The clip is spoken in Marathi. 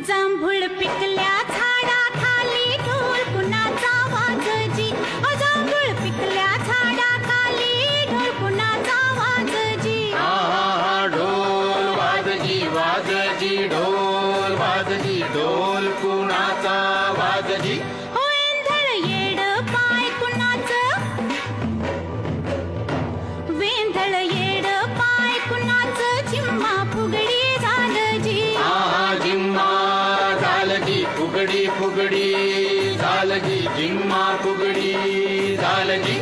जांभूळ पिकल्या झाडाखाली ढोल कुणाचा वाजजी. जांभूळ पिकल्या झाडाखाली ढोल कुणाचा वाजजी. ढोल वाजजी वाजजी ढोल वाजजी ढोल कुणाचा वाजजी. हो वेंधळ येड पाय कुणाचं, वेंधळ येड पाय कुणाचं, झिम्मा फुगडी झालजी. झिम्मा झालजी फुगडी फुगडी झालजी झिम्मा फुगडी झालजी.